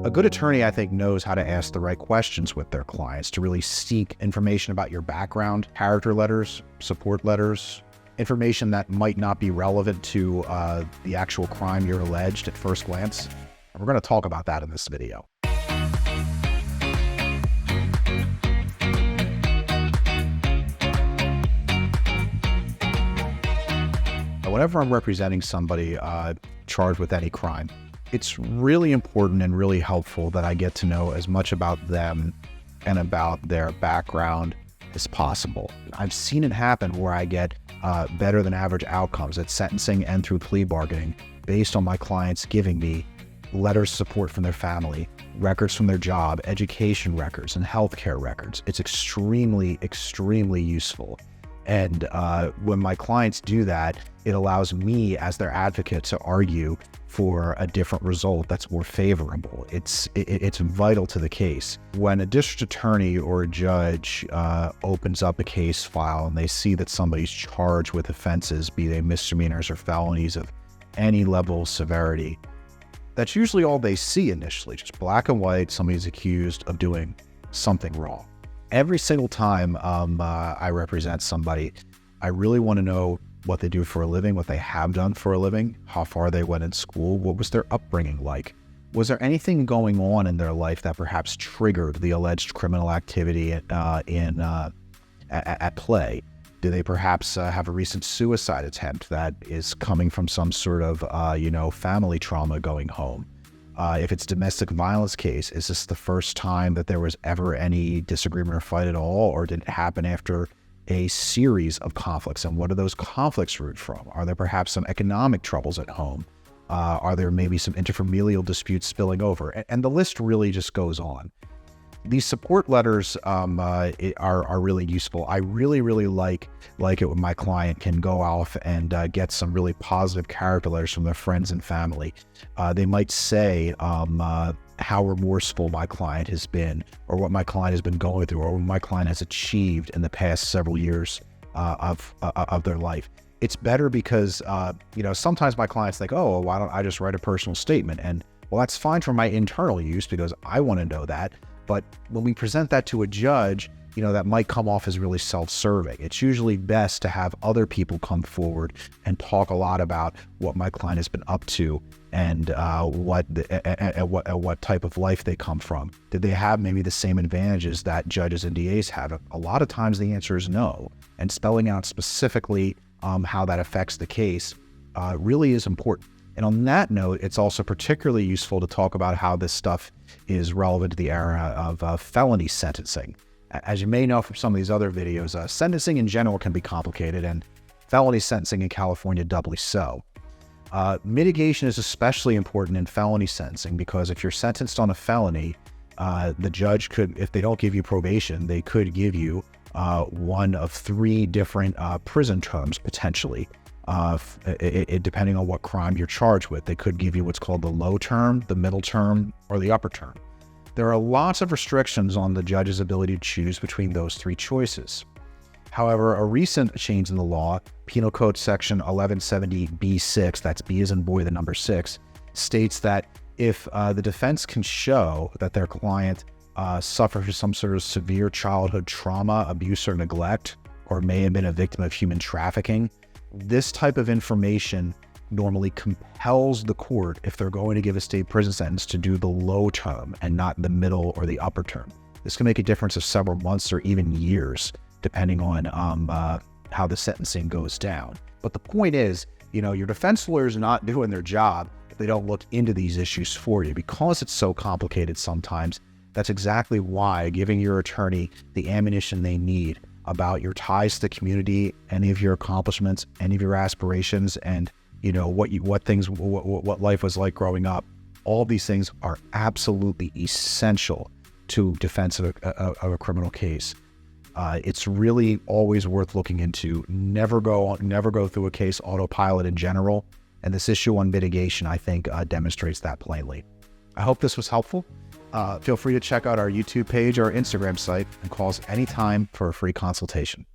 A good attorney, I think, knows how to ask the right questions with their clients to really seek information about your background, character letters, support letters, information that might not be relevant to the actual crime you're alleged at first glance. And we're going to talk about that in this video. Whenever I'm representing somebody charged with any crime, it's really important and really helpful that I get to know as much about them and about their background as possible. I've seen it happen where I get better than average outcomes at sentencing and through plea bargaining based on my clients giving me letters of support from their family, records from their job, education records, and healthcare records. It's extremely, extremely useful. And when my clients do that, it allows me as their advocate to argue for a different result that's more favorable. It's vital to the case. When a district attorney or a judge opens up a case file and they see that somebody's charged with offenses, be they misdemeanors or felonies of any level of severity, that's usually all they see initially, just black and white, somebody's accused of doing something wrong. Every single time I represent somebody, I really want to know what they do for a living, what they have done for a living, how far they went in school, what was their upbringing like? Was there anything going on in their life that perhaps triggered the alleged criminal activity at play? Do they perhaps have a recent suicide attempt that is coming from some sort of, family trauma going home? If it's a domestic violence case, is this the first time that there was ever any disagreement or fight at all, or did it happen after a series of conflicts? And what do those conflicts root from? Are there perhaps some economic troubles at home? Are there maybe some interfamilial disputes spilling over? And the list really just goes on. These support letters are really useful. I really, really like it when my client can go off and get some really positive character letters from their friends and family. They might say how remorseful my client has been, or what my client has been going through, or what my client has achieved in the past several years of their life. It's better because, sometimes my clients think, oh, why don't I just write a personal statement? And well, that's fine for my internal use because I want to know that. But when we present that to a judge, that might come off as really self-serving. It's usually best to have other people come forward and talk a lot about what my client has been up to and what type of life they come from. Did they have maybe the same advantages that judges and DAs have? A lot of times the answer is no. And spelling out specifically how that affects the case really is important. And on that note, it's also particularly useful to talk about how this stuff is relevant to the era of felony sentencing. As you may know from some of these other videos, sentencing in general can be complicated, and felony sentencing in California doubly so. Mitigation is especially important in felony sentencing because if you're sentenced on a felony, the judge could, if they don't give you probation, they could give you one of 3 different prison terms potentially. Depending on what crime you're charged with. They could give you what's called the low term, the middle term, or the upper term. There are lots of restrictions on the judge's ability to choose between those 3 choices. However, a recent change in the law, Penal Code Section 1170B6, that's B as in boy, the number 6, states that if the defense can show that their client suffered some sort of severe childhood trauma, abuse, or neglect, or may have been a victim of human trafficking, this type of information normally compels the court, if they're going to give a state prison sentence, to do the low term and not the middle or the upper term. This can make a difference of several months or even years, depending on how the sentencing goes down. But the point is, your defense lawyer is not doing their job if they don't look into these issues for you. Because it's so complicated sometimes, that's exactly why giving your attorney the ammunition they need about your ties to the community, any of your accomplishments, any of your aspirations, and what life was like growing up. All these things are absolutely essential to defense of a criminal case. It's really always worth looking into. Never go through a case autopilot in general, and this issue on mitigation, I think, demonstrates that plainly. I hope this was helpful. Feel free to check out our YouTube page or Instagram site and call us anytime for a free consultation.